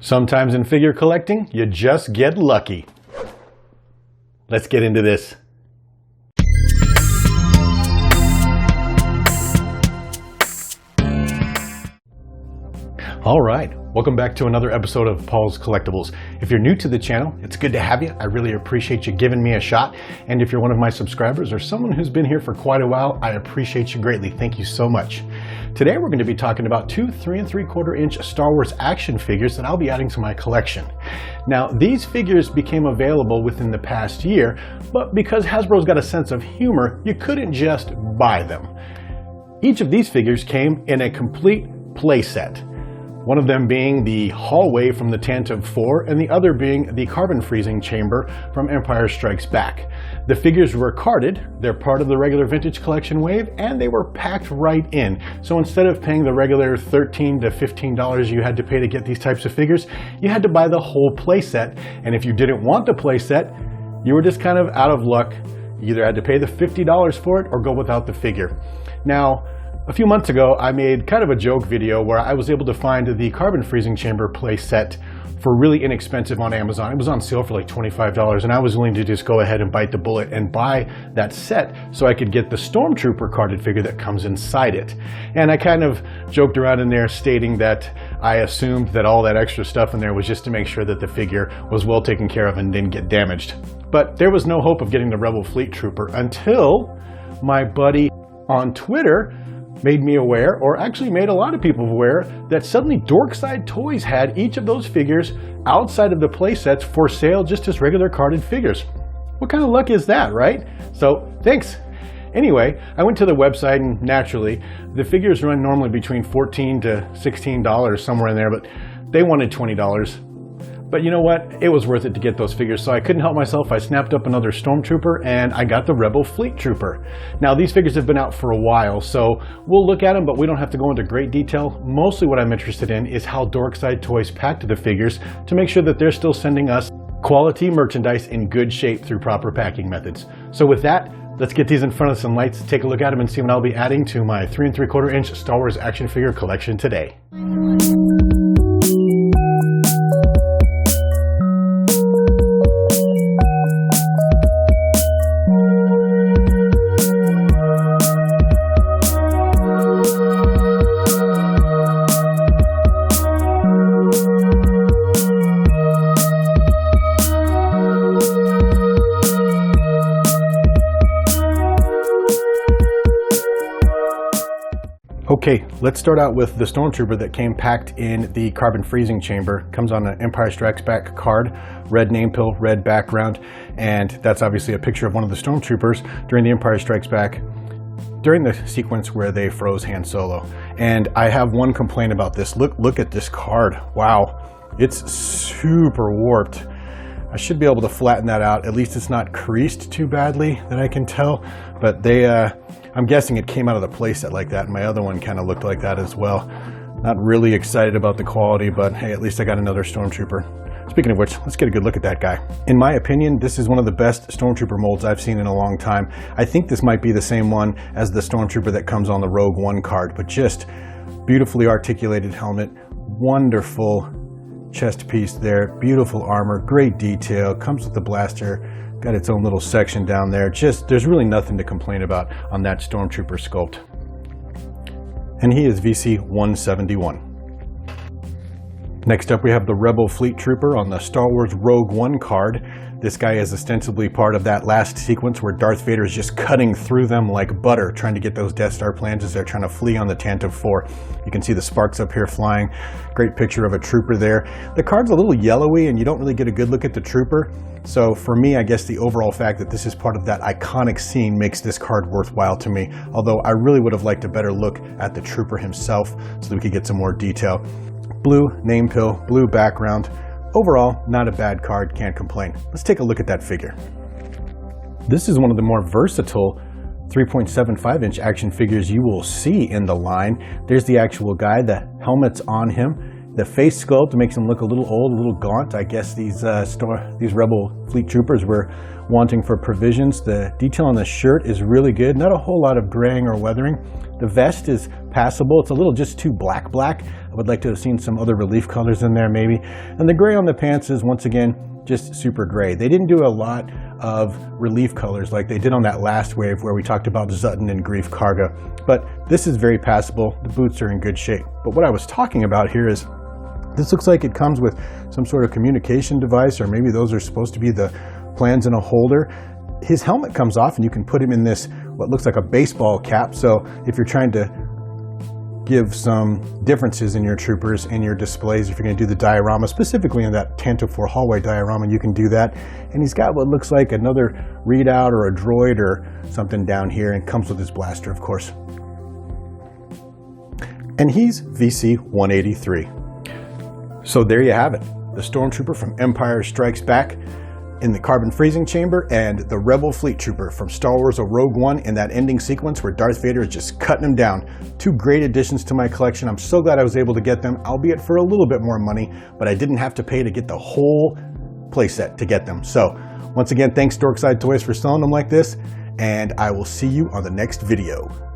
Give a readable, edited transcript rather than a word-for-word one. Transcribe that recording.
Sometimes in figure collecting, you just get lucky. Let's get into this. All right, welcome back to another episode of Paul's Collectibles. If you're new to the channel, it's good to have you. I really appreciate you giving me a shot. And if you're one of my subscribers or someone who's been here for quite a while, I appreciate you greatly. Thank you so much. Today we're going to be talking about two 3 3/4 inch Star Wars action figures that I'll be adding to my collection. Now, these figures became available within the past year, but because Hasbro's got a sense of humor, you couldn't just buy them. Each of these figures came in a complete playset. One of them being the hallway from the Tantive IV, and the other being the carbon freezing chamber from Empire Strikes Back. The figures were carded, they're part of the regular vintage collection wave, and they were packed right in. So instead of paying the regular $13 to $15 you had to pay to get these types of figures, you had to buy the whole playset. And if you didn't want the playset, you were just kind of out of luck. You either had to pay the $50 for it or go without the figure. Now, a few months ago, I made kind of a joke video where I was able to find the carbon freezing chamber playset for really inexpensive on Amazon. It was on sale for like $25, and I was willing to just go ahead and bite the bullet and buy that set so I could get the Stormtrooper carded figure that comes inside it. And I kind of joked around in there stating that I assumed that all that extra stuff in there was just to make sure that the figure was well taken care of and didn't get damaged. But there was no hope of getting the Rebel Fleet Trooper until my buddy on Twitter made me aware, or actually made a lot of people aware, that suddenly Dorkside Toys had each of those figures outside of the playsets for sale just as regular carded figures. What kind of luck is that, right? So thanks. Anyway, I went to the website, and naturally, the figures run normally between $14 to $16, somewhere in there, but they wanted $20. But you know what? It was worth it to get those figures, so I couldn't help myself. I snapped up another Stormtrooper, and I got the Rebel Fleet Trooper. Now, these figures have been out for a while, so we'll look at them, but we don't have to go into great detail. Mostly what I'm interested in is how Dorkside Toys packed the figures to make sure that they're still sending us quality merchandise in good shape through proper packing methods. So with that, let's get these in front of some lights, take a look at them, and see what I'll be adding to my 3 3/4 inch Star Wars action figure collection today. Okay, let's start out with the Stormtrooper that came packed in the carbon freezing chamber. Comes on an Empire Strikes Back card, red name pill, red background, and that's obviously a picture of one of the Stormtroopers during the Empire Strikes Back, during the sequence where they froze Han Solo. And I have one complaint about this. Look at this card. Wow, it's super warped. I should be able to flatten that out. At least it's not creased too badly that I can tell, but I'm guessing it came out of the playset like that, and my other one kind of looked like that as well. Not really excited about the quality, but hey, at least I got another Stormtrooper. Speaking of which, let's get a good look at that guy. In my opinion, this is one of the best Stormtrooper molds I've seen in a long time. I think this might be the same one as the Stormtrooper that comes on the Rogue One card, but just beautifully articulated helmet, wonderful chest piece there, beautiful armor, great detail, comes with the blaster, got its own little section down there. Just, there's really nothing to complain about on that Stormtrooper sculpt. And he is VC 171. Next up we have the Rebel Fleet Trooper on the Star Wars Rogue One card. This guy is ostensibly part of that last sequence where Darth Vader is just cutting through them like butter, trying to get those Death Star plans as they're trying to flee on the Tantive IV. You can see the sparks up here flying. Great picture of a trooper there. The card's a little yellowy and you don't really get a good look at the trooper. So for me, I guess the overall fact that this is part of that iconic scene makes this card worthwhile to me. Although I really would have liked a better look at the trooper himself so that we could get some more detail. Blue name pill, blue background. Overall, not a bad card, can't complain. Let's take a look at that figure. This is one of the more versatile 3.75 inch action figures you will see in the line. There's the actual guy, the helmet's on him. The face sculpt makes him look a little old, a little gaunt. I guess these Rebel Fleet Troopers were wanting for provisions. The detail on the shirt is really good. Not a whole lot of graying or weathering. The vest is passable. It's a little just too black. I would like to have seen some other relief colors in there maybe. And the gray on the pants is, once again, just super gray. They didn't do a lot of relief colors like they did on that last wave where we talked about Zutton and Grief Karga, but this is very passable. The boots are in good shape. But what I was talking about here is, this looks like it comes with some sort of communication device, or maybe those are supposed to be the plans in a holder. His helmet comes off and you can put him in this, what looks like a baseball cap. So if you're trying to give some differences in your troopers and your displays, if you're going to do the diorama, specifically in that Tantive IV hallway diorama, you can do that. And he's got what looks like another readout or a droid or something down here, and comes with his blaster, of course. And he's VC 183. So there you have it. The Stormtrooper from Empire Strikes Back in the carbon freezing chamber, and the Rebel Fleet Trooper from Star Wars: Rogue One in that ending sequence where Darth Vader is just cutting him down. Two great additions to my collection. I'm so glad I was able to get them, albeit for a little bit more money, but I didn't have to pay to get the whole playset to get them. So once again, thanks Dorkside Toys for selling them like this, and I will see you on the next video.